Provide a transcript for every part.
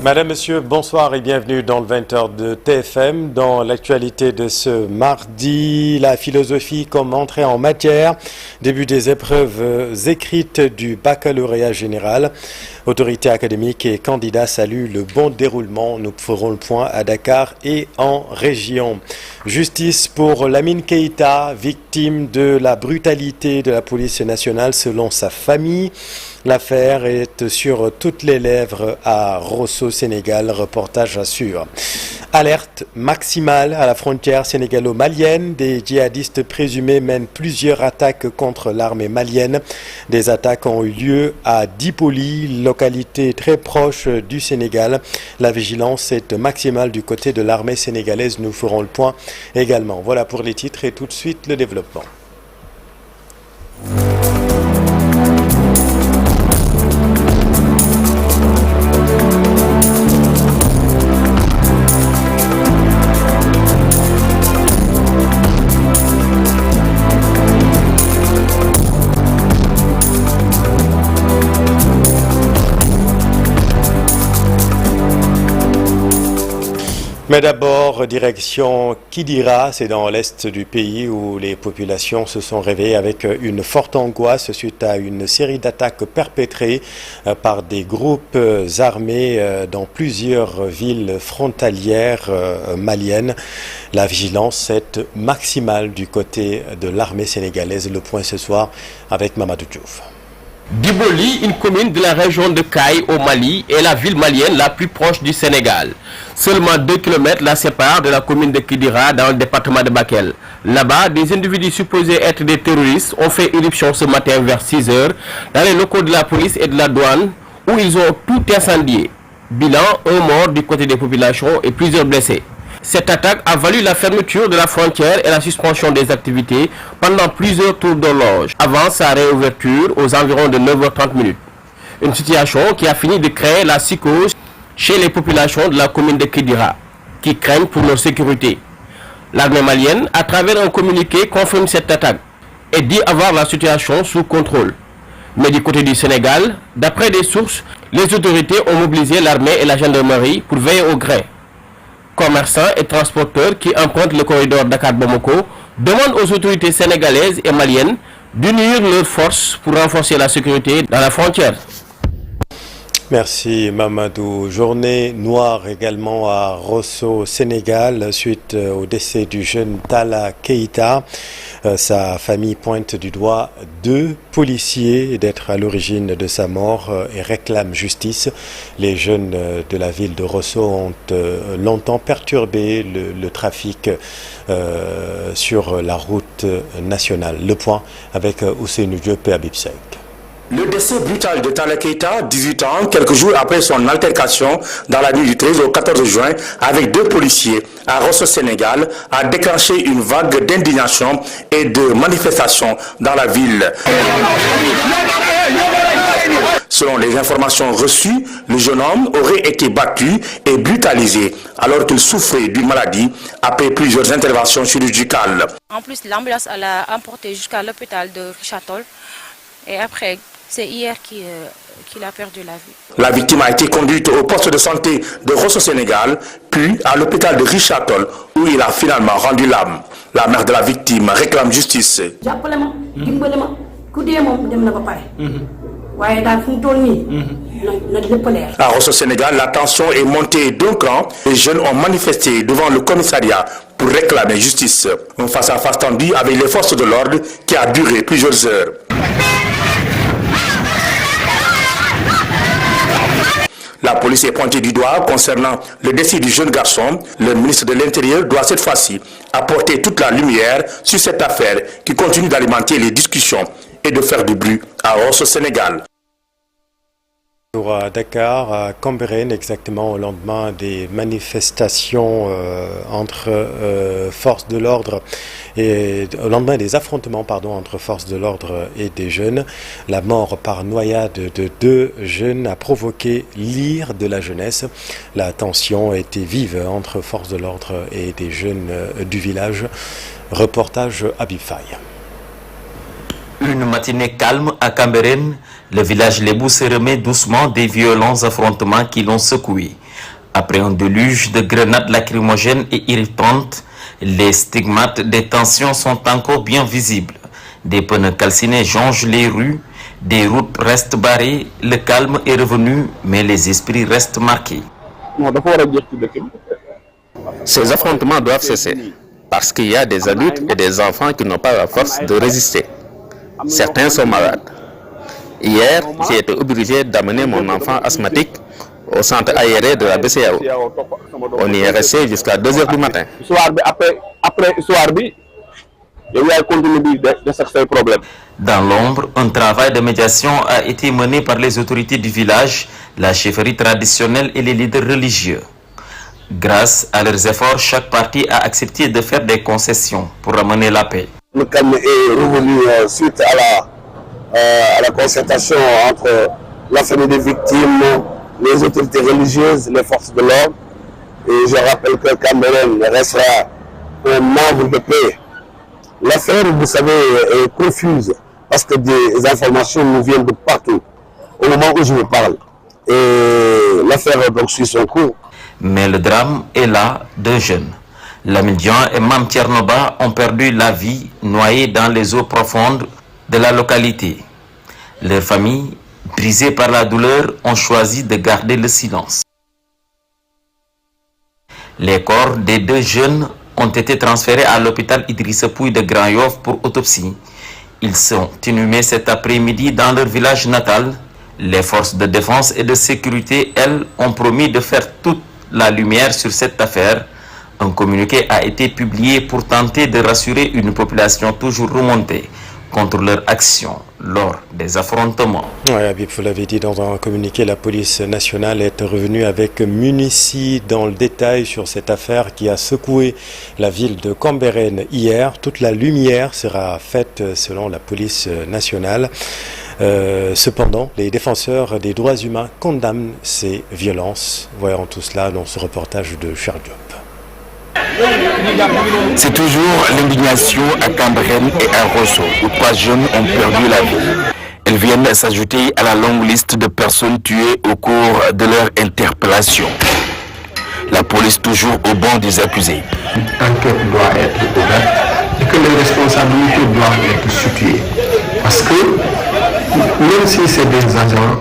Madame, Monsieur, bonsoir et bienvenue dans le 20h de TFM. Dans l'actualité de ce mardi, la philosophie comme entrée en matière, début des épreuves écrites du baccalauréat général. Autorités académiques et candidats saluent le bon déroulement. Nous ferons le point à Dakar et en région. Justice pour Lamine Keïta, victime de la brutalité de la police nationale selon sa famille. L'affaire est sur toutes les lèvres à Rosso, Sénégal. Reportage assure. Alerte maximale à la frontière sénégalo-malienne. Des djihadistes présumés mènent plusieurs attaques contre l'armée malienne. Des attaques ont eu lieu à Dipoli, localité très proche du Sénégal. La vigilance est maximale du côté de l'armée sénégalaise. Nous ferons le point également. Voilà pour les titres et tout de suite le développement. Mais d'abord, direction Kidira, c'est dans l'est du pays où les populations se sont réveillées avec une forte angoisse suite à une série d'attaques perpétrées par des groupes armés dans plusieurs villes frontalières maliennes. La vigilance est maximale du côté de l'armée sénégalaise. Le point ce soir avec Mamadou Diouf. Diboli, une commune de la région de Kaï au Mali, est la ville malienne la plus proche du Sénégal. Seulement 2 km la séparent de la commune de Kidira dans le département de Bakel. Là-bas, des individus supposés être des terroristes ont fait irruption ce matin vers 6 h dans les locaux de la police et de la douane où ils ont tout incendié. Bilan, 1 mort du côté des populations et plusieurs blessés. Cette attaque a valu la fermeture de la frontière et la suspension des activités pendant plusieurs tours d'horloge avant sa réouverture aux environs de 9h30. Une situation qui a fini de créer la psychose chez les populations de la commune de Kidira, qui craignent pour leur sécurité. L'armée malienne, à travers un communiqué, confirme cette attaque et dit avoir la situation sous contrôle. Mais du côté du Sénégal, d'après des sources, les autorités ont mobilisé l'armée et la gendarmerie pour veiller au grain. Commerçants et transporteurs qui empruntent le corridor Dakar-Bamako demandent aux autorités sénégalaises et maliennes d'unir leurs forces pour renforcer la sécurité dans la frontière. Merci Mamadou. Journée noire également à Rosso, Sénégal, suite au décès du jeune Talla Keïta. Sa famille pointe du doigt 2 policiers d'être à l'origine de sa mort et réclame justice. Les jeunes de la ville de Rosso ont longtemps perturbé le trafic sur la route nationale. Le point avec Ousseynou Diop et Habib Seck. Le décès brutal de Talla Keïta, 18 ans, quelques jours après son altercation dans la nuit du 13 au 14 juin avec 2 policiers à Rosso, Sénégal, a déclenché une vague d'indignation et de manifestations dans la ville. Selon les informations reçues, le jeune homme aurait été battu et brutalisé alors qu'il souffrait d'une maladie après plusieurs interventions chirurgicales. En plus, l'ambulance l'a emporté jusqu'à l'hôpital de Richard-Toll et après, c'est hier qu'il a perdu la vie. La victime a été conduite au poste de santé de Rosso, Sénégal, puis à l'hôpital de Richard-Toll, où il a finalement rendu l'âme. La mère de la victime réclame justice. À Rosso, Sénégal, la tension est montée d'un cran. Les jeunes ont manifesté devant le commissariat pour réclamer justice. Un face-à-face tendu avec les forces de l'ordre qui a duré plusieurs heures. La police est pointée du doigt concernant le décès du jeune garçon. Le ministre de l'Intérieur doit cette fois-ci apporter toute la lumière sur cette affaire qui continue d'alimenter les discussions et de faire du bruit à Rosso, Sénégal. À Dakar, à Cambérène, exactement au lendemain des manifestations entre forces de l'ordre et au lendemain des affrontements entre forces de l'ordre et des jeunes. La mort par noyade de 2 jeunes a provoqué l'ire de la jeunesse. La tension était vive entre forces de l'ordre et des jeunes du village. Reportage Habib Faye. Une matinée calme à Cambérène, le village Lébou se remet doucement des violents affrontements qui l'ont secoué. Après un déluge de grenades lacrymogènes et irritantes, les stigmates des tensions sont encore bien visibles. Des pneus calcinés jonchent les rues, des routes restent barrées, le calme est revenu, mais les esprits restent marqués. Ces affrontements doivent cesser, parce qu'il y a des adultes et des enfants qui n'ont pas la force de résister. Certains sont malades. Hier, j'ai été obligé d'amener mon enfant asthmatique au centre aéré de la BCAO. On y est resté jusqu'à 2 h du matin. Dans l'ombre, un travail de médiation a été mené par les autorités du village, la chefferie traditionnelle et les leaders religieux. Grâce à leurs efforts, chaque partie a accepté de faire des concessions pour ramener la paix. Le calme est revenu suite à la concertation entre la famille des victimes, les autorités religieuses, les forces de l'ordre. Et je rappelle que Cameroun restera un havre de paix. L'affaire, vous savez, est confuse parce que des informations nous viennent de partout au moment où je vous parle. Et l'affaire donc suit son cours. Mais le drame est là, 2 jeunes. Lamine et Mam Tchernoba ont perdu la vie noyés dans les eaux profondes de la localité. Leurs familles, brisées par la douleur, ont choisi de garder le silence. Les corps des 2 jeunes ont été transférés à l'hôpital Idrissa Pouye de Grand Yoff pour autopsie. Ils sont inhumés cet après-midi dans leur village natal. Les forces de défense et de sécurité, elles, ont promis de faire toute la lumière sur cette affaire. Un communiqué a été publié pour tenter de rassurer une population toujours remontée contre leur action lors des affrontements. Oui, Habib, vous l'avez dit dans un communiqué, la police nationale est revenue avec munitions dans le détail sur cette affaire qui a secoué la ville de Cambérène hier. Toute la lumière sera faite selon la police nationale. Cependant, les défenseurs des droits humains condamnent ces violences. Voyons tout cela dans ce reportage de Cher Diop. C'est toujours l'indignation à Cambérène et à Rosso, où 3 jeunes ont perdu la vie. Elles viennent s'ajouter à la longue liste de personnes tuées au cours de leur interpellation. La police toujours au banc des accusés. L'enquête doit être ouverte et que les responsabilités doivent être situées. Parce que même si c'est des agents,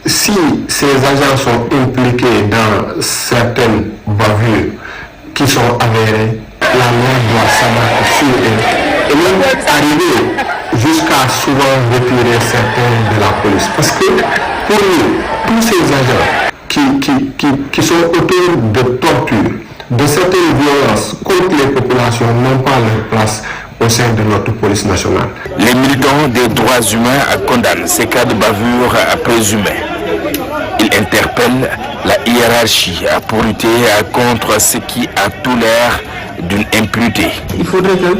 si ces agents sont impliqués dans certaines bavures qui sont avérées, la loi doit s'abattre sur eux et même arriver jusqu'à souvent retirer certains de la police. Parce que pour nous, tous ces agents qui sont auteurs de torture, de certaines violences contre les populations n'ont pas leur place au sein de notre police nationale. Les militants des droits humains condamnent ces cas de bavure présumés. Ils interpellent la hiérarchie pour lutter contre ce qui a tout l'air d'une impunité. Il faudrait que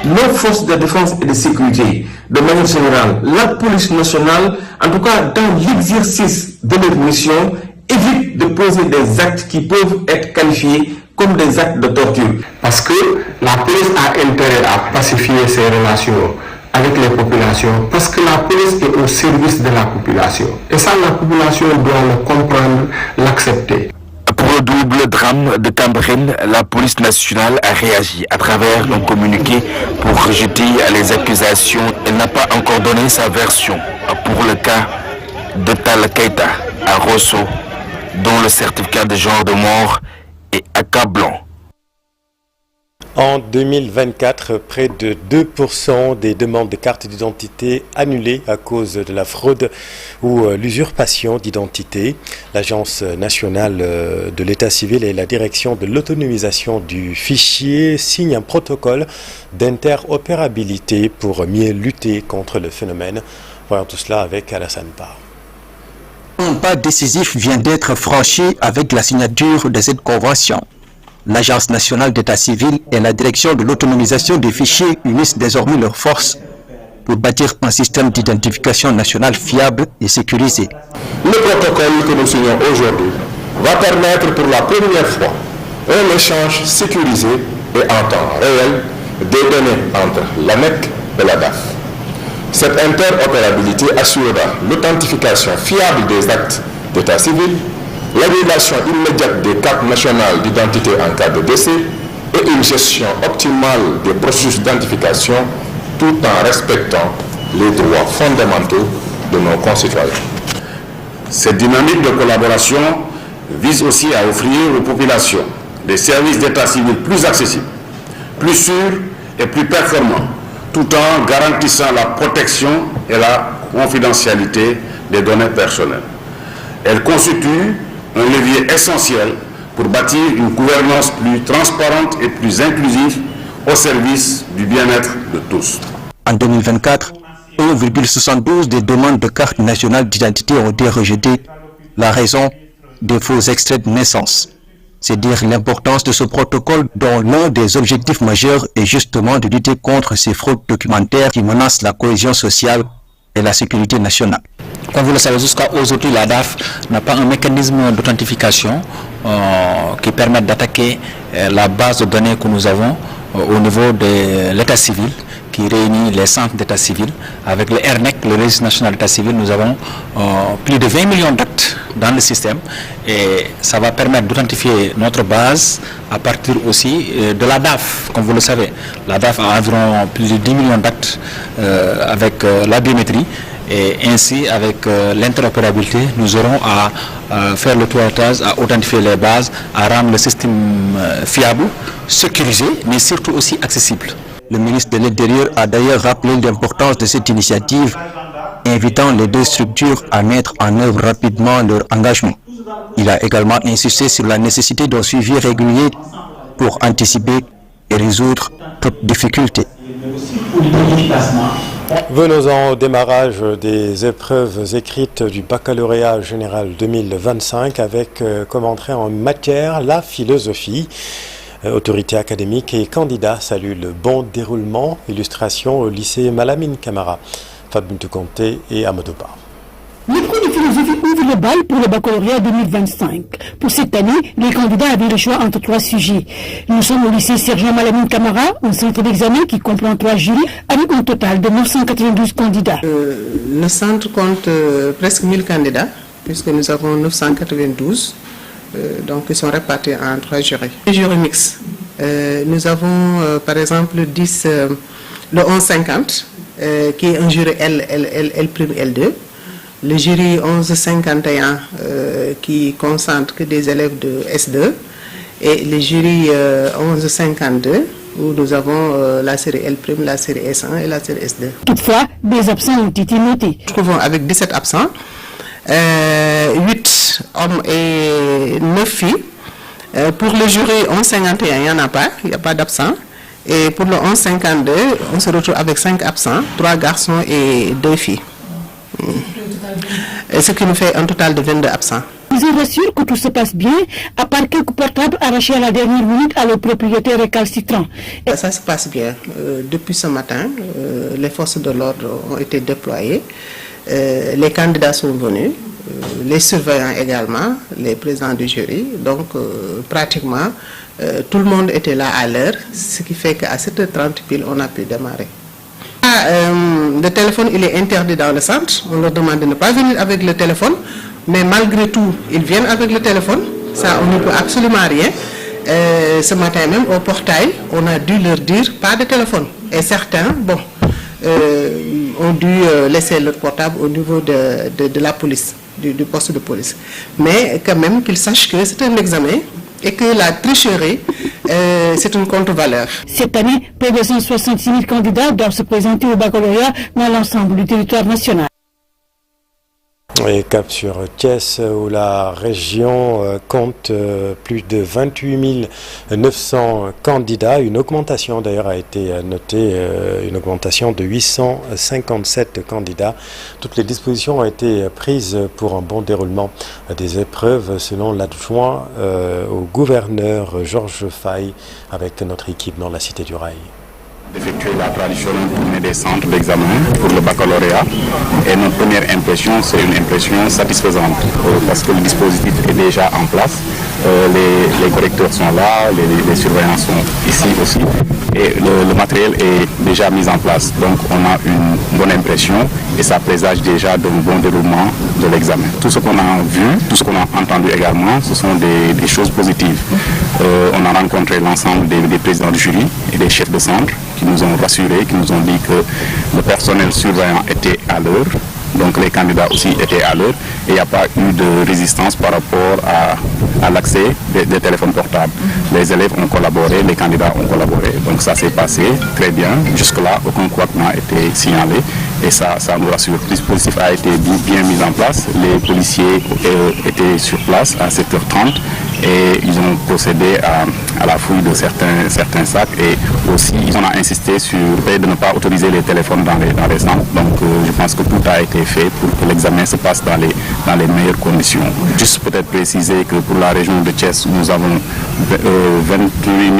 nos forces de défense et de sécurité, de manière générale, la police nationale, en tout cas dans l'exercice de leur mission, évite de poser des actes qui peuvent être qualifiés comme des actes de torture. Parce que la police a intérêt à pacifier ses relations avec les populations, parce que la police est au service de la population. Et ça, la population doit le comprendre, l'accepter. Pour le double drame de Cambérène, la police nationale a réagi à travers un communiqué pour rejeter les accusations. Elle n'a pas encore donné sa version pour le cas de Talla Keita à Rosso, dont le certificat de genre de mort est accablant. En 2024, près de 2% des demandes de cartes d'identité annulées à cause de la fraude ou l'usurpation d'identité. L'Agence nationale de l'état civil et la direction de l'autonomisation du fichier signent un protocole d'interopérabilité pour mieux lutter contre le phénomène. Voyons tout cela avec Alassane Par. Un pas décisif vient d'être franchi avec la signature de cette convention. L'Agence nationale d'état civil et la direction de l'autonomisation des fichiers unissent désormais leurs forces pour bâtir un système d'identification nationale fiable et sécurisé. Le protocole que nous signons aujourd'hui va permettre pour la première fois un échange sécurisé et en temps réel des données entre l'ANEC et la DAF. Cette interopérabilité assurera l'authentification fiable des actes d'état civil, l'annulation immédiate des cartes nationales d'identité en cas de décès et une gestion optimale des processus d'identification tout en respectant les droits fondamentaux de nos concitoyens. Cette dynamique de collaboration vise aussi à offrir aux populations des services d'état civil plus accessibles, plus sûrs et plus performants, tout en garantissant la protection et la confidentialité des données personnelles. Elle constitue un levier essentiel pour bâtir une gouvernance plus transparente et plus inclusive au service du bien-être de tous. En 2024, 1,72 des demandes de carte nationale d'identité ont été rejetées. La raison, des faux extraits de naissance. C'est dire l'importance de ce protocole dont l'un des objectifs majeurs est justement de lutter contre ces fraudes documentaires qui menacent la cohésion sociale et la sécurité nationale. Comme vous le savez, jusqu'à aujourd'hui, la DAF n'a pas un mécanisme d'authentification qui permette d'attaquer la base de données que nous avons au niveau de l'état civil, qui réunit les centres d'état civil. Avec le RNEC, le registre national d'état civil, nous avons plus de 20 millions d'actes dans le système et ça va permettre d'authentifier notre base à partir aussi de la DAF. Comme vous le savez, la DAF a environ plus de 10 millions d'actes avec la biométrie. Et ainsi, avec l'interopérabilité, nous aurons à faire le toilettage, à authentifier les bases, à rendre le système fiable, sécurisé, mais surtout aussi accessible. Le ministre de l'Intérieur a d'ailleurs rappelé l'importance de cette initiative, invitant les deux structures à mettre en œuvre rapidement leur engagement. Il a également insisté sur la nécessité d'un suivi régulier pour anticiper et résoudre toute difficulté. Venons-en au démarrage des épreuves écrites du baccalauréat général 2025 avec comme entrée en matière la philosophie. Autorités académiques et candidats saluent le bon déroulement. Illustration au lycée Malamine Camara, Fabintou Conté et Amadou Ba. Le cours de philosophie ouvre le bal pour le baccalauréat 2025. Pour cette année, les candidats avaient le choix entre 3 sujets. Nous sommes au lycée Sergent Malamine Camara, un centre d'examen qui comprend 3 jurys, avec un total de 992 candidats. Le centre compte presque 1000 candidats, puisque nous avons 992. Donc ils sont répartis en 3 jurys. Les jurys mixtes. Nous avons par exemple le 1150, qui est un jury L'1L2. Le jury 1151 qui concentre que des élèves de S2 et le jury 1152 où nous avons la série L', la série S1 et la série S2. Toutefois, des absents ont été notés. Nous trouvons avec 17 absents, 8 hommes et 9 filles. Pour le jury 1151, il n'y en a pas, il n'y a pas d'absents. Et pour le 1152, on se retrouve avec 5 absents, 3 garçons et 2 filles. Ce qui nous fait un total de 22 absents. Ils rassurent que tout se passe bien, à part quelques portables arrachés à la dernière minute à leurs propriétaires récalcitrants. Ça se passe bien. Depuis ce matin, les forces de l'ordre ont été déployées. Les candidats sont venus, les surveillants également, les présidents du jury. Donc, pratiquement, tout le monde était là à l'heure, ce qui fait qu'à 7h30 pile, on a pu démarrer. Le téléphone, il est interdit dans le centre. On leur demande de ne pas venir avec le téléphone. Mais malgré tout, ils viennent avec le téléphone. Ça, on ne peut absolument rien. Ce matin même, au portail, on a dû leur dire pas de téléphone. Et certains, ont dû laisser leur portable au niveau de la police, du poste de police. Mais quand même, qu'ils sachent que c'est un examen et que la tricherie, c'est une contre-valeur. Cette année, près de 166 000 candidats doivent se présenter au baccalauréat dans l'ensemble du territoire national. Et cap sur Thiès où la région compte plus de 28 900 candidats. Une augmentation d'ailleurs a été notée, une augmentation de 857 candidats. Toutes les dispositions ont été prises pour un bon déroulement des épreuves selon l'adjoint au gouverneur Georges Faye avec notre équipe dans la Cité du Rail. D'effectuer la traditionnelle tournée des centres d'examen pour le baccalauréat et notre première impression, c'est une impression satisfaisante parce que le dispositif est déjà en place, les correcteurs sont là, les surveillants sont ici aussi et le matériel est déjà mis en place. Donc on a une bonne impression et ça présage déjà d'un bon déroulement de l'examen. Tout ce qu'on a vu, tout ce qu'on a entendu également, ce sont des choses positives. On a rencontré l'ensemble des présidents du jury et des chefs de centre qui nous ont rassurés, qui nous ont dit que le personnel surveillant était à l'heure, donc les candidats aussi étaient à l'heure, et il n'y a pas eu de résistance par rapport à l'accès des téléphones portables. Les élèves ont collaboré, les candidats ont collaboré, donc ça s'est passé très bien. Jusque-là, aucun couac n'a été signalé et ça nous rassure. Le dispositif a été bien mis en place, les policiers étaient sur place à 7h30 et ils ont procédé à la fouille de certains sacs, et aussi ils ont insisté sur le fait de ne pas autoriser les téléphones dans les centres. Donc je pense que tout a été fait pour que l'examen se passe dans les meilleures conditions. Juste peut-être préciser que pour la région de Thiès, nous avons 28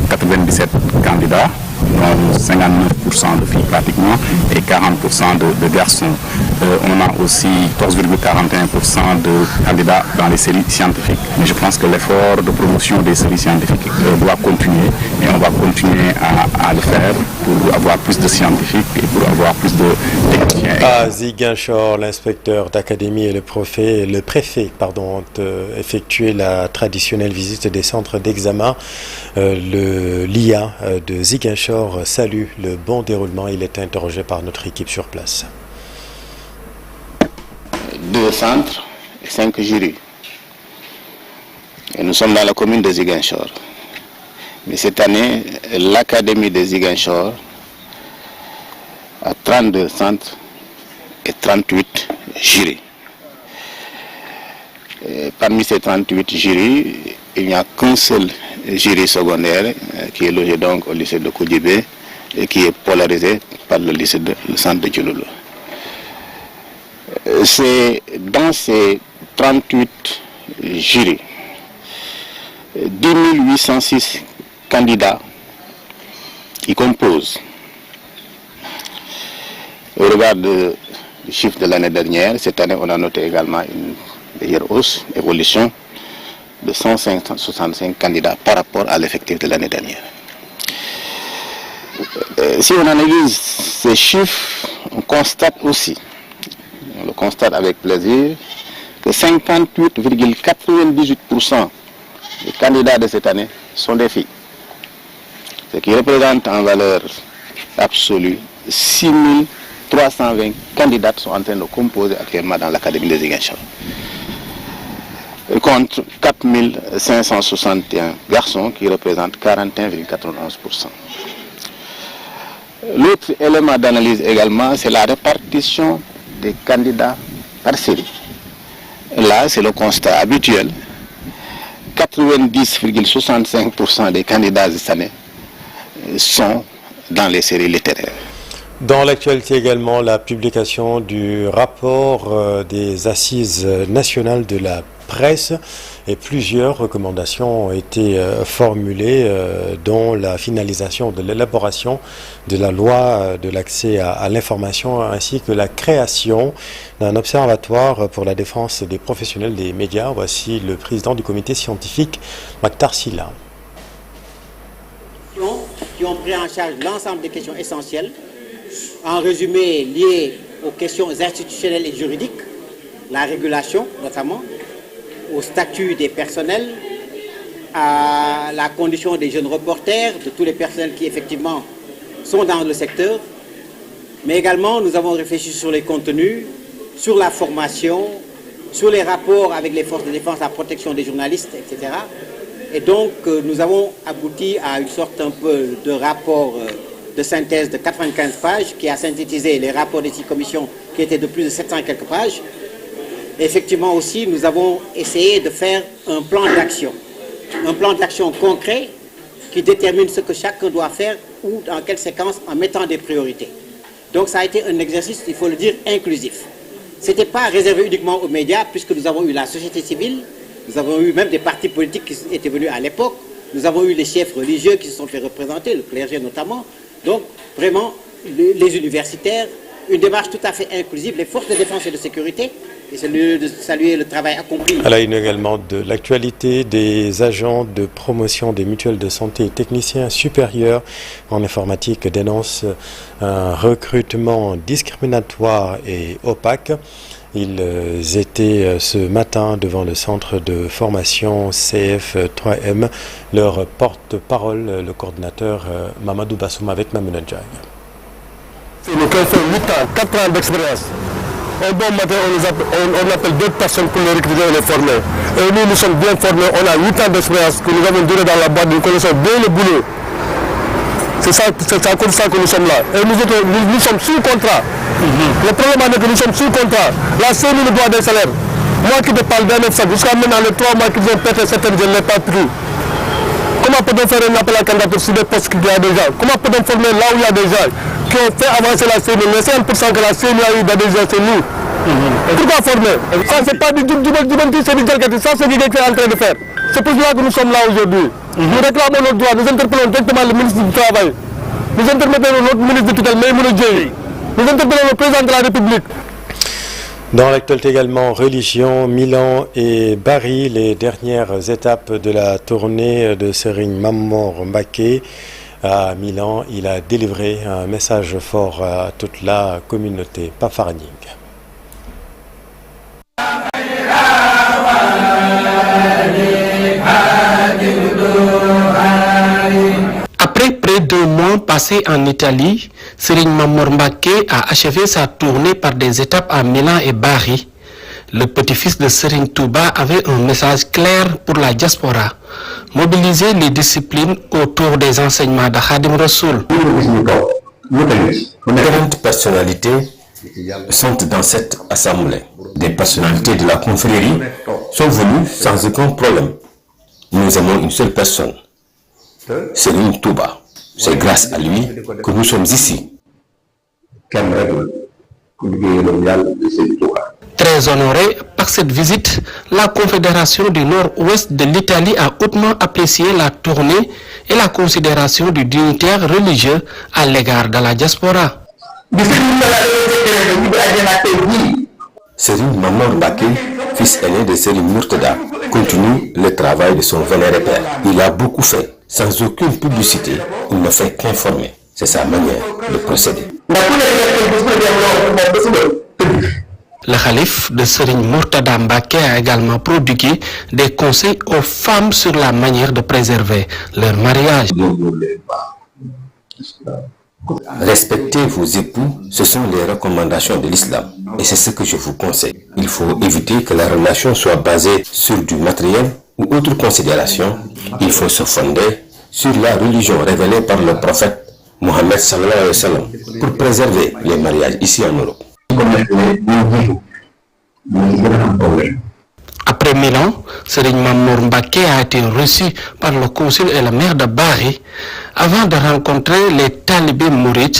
097 candidats, dont 59% de filles pratiquement et 40% de garçons. On a aussi 14,41% de candidats dans les séries scientifiques. Mais je pense que l'effort de promotion des séries scientifiques doit continuer, et on va continuer à le faire pour avoir plus de scientifiques et pour avoir plus de techniciens. À Ziguinchor, l'inspecteur d'académie et le préfet ont effectué la traditionnelle visite des centres d'examen. L'IA de Ziguinchor salue le bon déroulement. Il est interrogé par notre équipe sur place. 2 centres et 5 jurys. Et nous sommes dans la commune de Ziguinchor. Mais cette année, l'académie de Ziguinchor a 32 centres et 38 jurys. Et parmi ces 38 jurys, il n'y a qu'un seul jury secondaire qui est logé donc au lycée de Koudibé et qui est polarisé par le centre de Djouloulou. C'est dans ces 38 jurys, 10 806 candidats qui composent. Au regard du chiffre de l'année dernière, cette année on a noté également une légère hausse, évolution de 165 candidats par rapport à l'effectif de l'année dernière. Si on analyse ces chiffres, on constate aussi, on le constate avec plaisir, que 58,98% des candidats de cette année sont des filles. Ce qui représente en valeur absolue 6 320 candidates sont en train de composer actuellement dans l'académie de Ziguinchor, contre 4 561 garçons qui représentent 41,91%. L'autre élément d'analyse également, c'est la répartition des candidats par série. Là, c'est le constat habituel. 90,65% des candidats cette année sont dans les séries littéraires. Dans l'actualité également, la publication du rapport des assises nationales de la presse, et plusieurs recommandations ont été formulées, dont la finalisation de l'élaboration de la loi de l'accès à l'information, ainsi que la création d'un observatoire pour la défense des professionnels des médias. Voici le président du comité scientifique, Maktar Silla. Qui ont pris en charge l'ensemble des questions essentielles, en résumé liées aux questions institutionnelles et juridiques, la régulation notamment, au statut des personnels, à la condition des jeunes reporters, de tous les personnels qui effectivement sont dans le secteur, mais également nous avons réfléchi sur les contenus, sur la formation, sur les rapports avec les forces de défense, la protection des journalistes, etc. Et donc nous avons abouti à une sorte un peu de rapport de synthèse de 95 pages qui a synthétisé les rapports des 6 commissions qui étaient de plus de 700 et quelques pages. Et effectivement aussi, nous avons essayé de faire un plan d'action concret qui détermine ce que chacun doit faire ou dans quelle séquence en mettant des priorités. Donc ça a été un exercice, il faut le dire, inclusif. Ce n'était pas réservé uniquement aux médias, puisque nous avons eu la société civile, nous avons eu même des partis politiques qui étaient venus à l'époque, nous avons eu les chefs religieux qui se sont fait représenter, le clergé notamment. Donc vraiment, les universitaires, une démarche tout à fait inclusive. Les forces de défense et de sécurité, et c'est lieu de saluer le travail accompli. À la une également de l'actualité, des agents de promotion des mutuelles de santé et techniciens supérieurs en informatique dénoncent un recrutement discriminatoire et opaque. Ils étaient ce matin devant le centre de formation CF3M. Leur porte-parole, le coordinateur Mamadou Bassouma avec Mamouna Ndiaye. Nous avons fait 8 ans, 4 ans d'expérience. Au bon matin, on appelle d'autres personnes pour les recruter et les former. Et nous sommes bien formés. On a 8 ans d'expérience que nous avons duré dans la boîte. Nous connaissons bien le boulot. C'est à cause de ça que nous sommes là. Et nous sommes sous contrat. Le problème est que nous sommes sous contrat. La CNU nous doit des salaires. Moi qui te parle d'un ça, jusqu'à maintenant, les 3 mois qu'ils ont pété certaines, je ne l'ai pas pris. Comment peut-on faire un appel à candidature sur des postes qu'il y a déjà? Comment peut-on former là où il y a des gens qui ont fait avancer la CNU? Les 5% que la CNU a eu d'adhésion, c'est nous. Pourquoi former? Ça, c'est pas du Djibouti, c'est du Djalkati. Ça, c'est ce qu'il est en train de faire. C'est pour cela que nous sommes là aujourd'hui. Nous réclamons nos droits, nous interpellons directement le ministre du Travail. Nous interpellons notre ministre de tutelle, Maïmouna Ndiaye. Nous interpellons le président de la République. Dans l'actualité également, religion, Milan et Bari, les dernières étapes de la tournée de Serigne Mamor Mbacké. À Milan, il a délivré un message fort à toute la communauté. Pafarning. Après près de 2 mois passés en Italie, Serigne Mamor Mbacké a achevé sa tournée par des étapes à Milan et Bari. Le petit-fils de Serigne Touba avait un message clair pour la diaspora: mobiliser les disciplines autour des enseignements de Khadim Rassoul. Différentes personnalités sont dans cette assemblée. Des personnalités de la confrérie sont venues sans aucun problème. Nous aimons une seule personne, Serigne Touba. C'est grâce à lui que nous sommes ici. Très honoré par cette visite, la Confédération du Nord-Ouest de l'Italie a hautement apprécié la tournée et la considération du dignitaire religieux à l'égard de la diaspora. Serigne Mamor Mbacké, fils aîné de Serigne Murtada, continue le travail de son vénéré père. Il a beaucoup fait, sans aucune publicité. Il ne fait qu'informer. C'est sa manière de procéder. Le calife de Serigne Murtada Mbacké a également prodigué des conseils aux femmes sur la manière de préserver leur mariage. Respectez vos époux, ce sont les recommandations de l'islam. Et c'est ce que je vous conseille. Il faut éviter que la relation soit basée sur du matériel ou autre considération. Il faut se fonder sur la religion révélée par le prophète Mohammed sallallahu alayhi wa sallam pour préserver les mariages ici en Europe. Après Milan, Serigne Mamor Mbacké a été reçu par le consul et le maire de Bari. Avant de rencontrer les talibés mourides,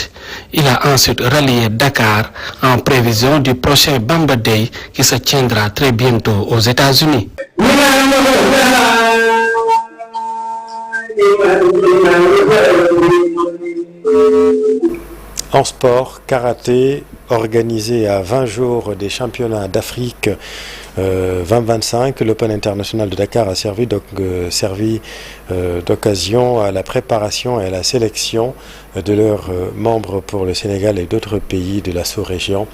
il a ensuite rallié Dakar en prévision du prochain Bamba Day qui se tiendra très bientôt aux États-Unis. En sport, karaté, organisé à 20 jours des championnats d'Afrique 2025, l'Open international de Dakar a servi d'occasion à la préparation et à la sélection de leurs membres pour le Sénégal et d'autres pays de la sous-région.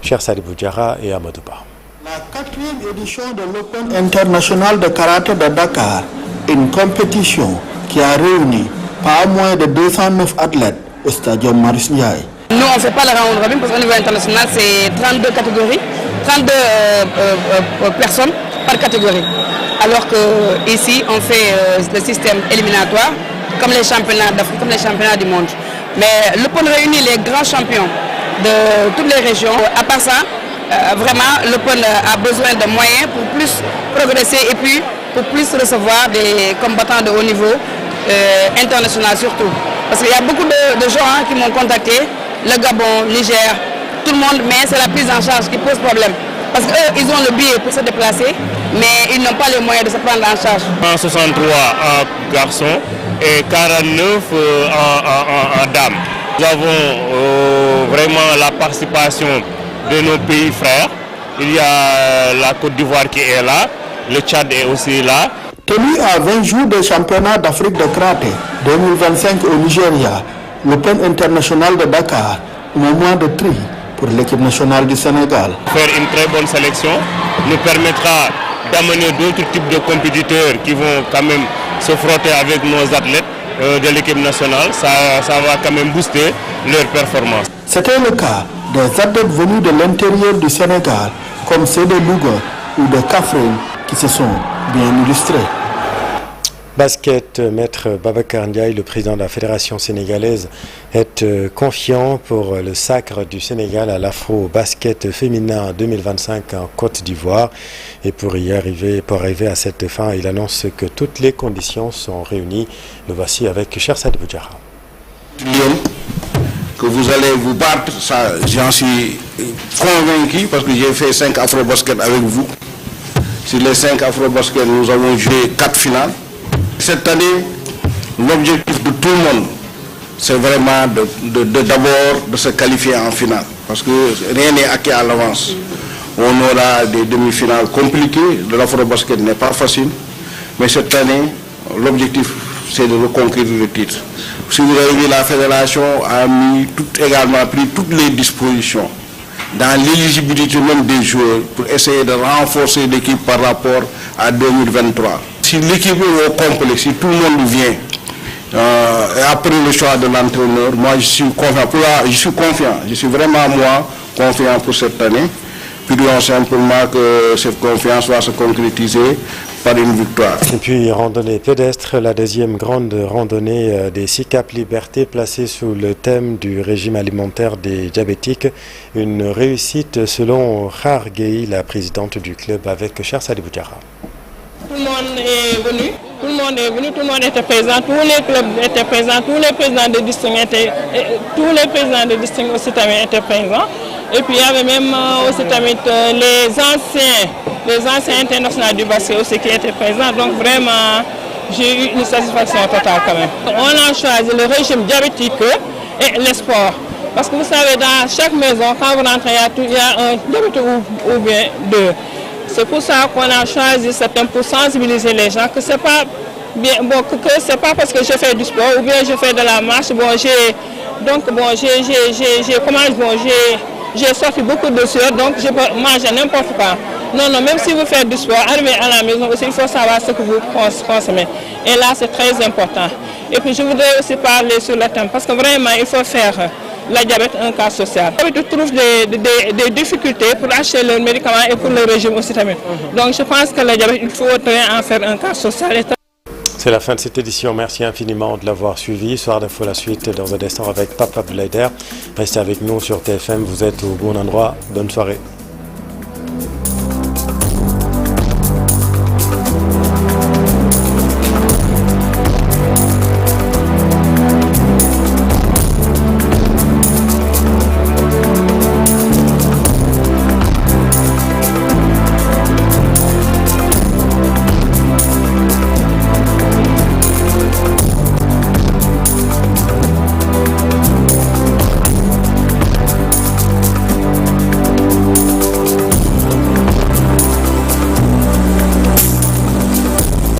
Cher Salibou Diarra et Amadouba. La 4e édition de l'Open international de karaté de Dakar, une compétition qui a réuni pas moins de 209 athlètes au stadium Marius Ndiaye. Nous, on ne fait pas le round robin parce qu'au niveau international, c'est 32 catégories, 32 personnes par catégorie. Alors qu'ici, on fait le système éliminatoire, comme les championnats d'Afrique, comme les championnats du monde. Mais l'Open réunit les grands champions de toutes les régions. À part ça, vraiment, l'Open a besoin de moyens pour plus progresser et puis pour plus recevoir des combattants de haut niveau, international surtout. Parce qu'il y a beaucoup de gens qui m'ont contacté, le Gabon, Niger, tout le monde, mais c'est la prise en charge qui pose problème. Parce qu'eux, ils ont le billet pour se déplacer, mais ils n'ont pas les moyens de se prendre en charge. 163 en garçons et 49 en dames. Nous avons vraiment la participation de nos pays frères. Il y a la Côte d'Ivoire qui est là, le Tchad est aussi là. Tenu à 20 jours des championnats d'Afrique de karaté 2025 au Nigeria, l'Open international de Dakar, moment de tri pour l'équipe nationale du Sénégal. Faire une très bonne sélection nous permettra d'amener d'autres types de compétiteurs qui vont quand même se frotter avec nos athlètes de l'équipe nationale. Ça va quand même booster leur performance. C'était le cas des athlètes venus de l'intérieur du Sénégal, comme ceux de Louga ou de Kaffrine, qui se sont bien illustrés. Basket, Maître Babacar Ndiaye, le président de la Fédération sénégalaise, est confiant pour le sacre du Sénégal à l'Afro-Basket féminin 2025 en Côte d'Ivoire. Et pour arriver à cette fin, il annonce que toutes les conditions sont réunies. Le voici avec Chersad Boudjara. Que vous allez vous battre, ça j'en suis convaincu parce que j'ai fait 5 Afro-Basket avec vous. Sur les 5 Afro-Basket, nous avons joué 4 finales. Cette année, l'objectif de tout le monde, c'est vraiment d'abord de se qualifier en finale. Parce que rien n'est acquis à l'avance. On aura des demi-finales compliquées. L'Afro-Basket n'est pas facile. Mais cette année, l'objectif, c'est de reconquérir le titre. Si vous avez vu, la fédération a également pris toutes les dispositions dans l'éligibilité même des joueurs pour essayer de renforcer l'équipe par rapport à 2023. Si l'équipe est au complet, si tout le monde vient, et après le choix de l'entraîneur, moi je suis confiant. Je suis vraiment confiant pour cette année. Prions simplement que cette confiance va se concrétiser par une victoire. Et puis randonnée pédestre, la deuxième grande randonnée des 6 Cap Liberté placée sous le thème du régime alimentaire des diabétiques. Une réussite selon Khargei, la présidente du club, avec Chersad Boudjara. Tout le monde est venu, tout le monde était présent, tous les clubs étaient présents, tous les présidents de district aussi étaient présents. Et puis il y avait même aussi les anciens internationaux du basket aussi qui étaient présents. Donc vraiment, j'ai eu une satisfaction totale quand même. On a choisi le régime diabétique et le sport. Parce que vous savez, dans chaque maison, quand vous rentrez, il y a un diabétique ou bien deux. C'est pour ça qu'on a choisi ce thème pour sensibiliser les gens que c'est pas c'est pas parce que je fais du sport ou bien je fais de la marche. J'ai sorti beaucoup de sueur, donc je peux manger n'importe quoi. Non, même si vous faites du sport, arrivez à la maison aussi, il faut savoir ce que vous consommez. Et là, c'est très important. Et puis, je voudrais aussi parler sur le thème, parce que vraiment, il faut faire la diabète un cas social. Ils trouvent des difficultés pour acheter leurs médicaments et pour le régime aussi. Donc, je pense que la diabète, il faut en faire un cas social. C'est la fin de cette édition. Merci infiniment de l'avoir suivi. Soir d'info, la suite dans un instant avec Papa Blaider. Restez avec nous sur TFM. Vous êtes au bon endroit. Bonne soirée.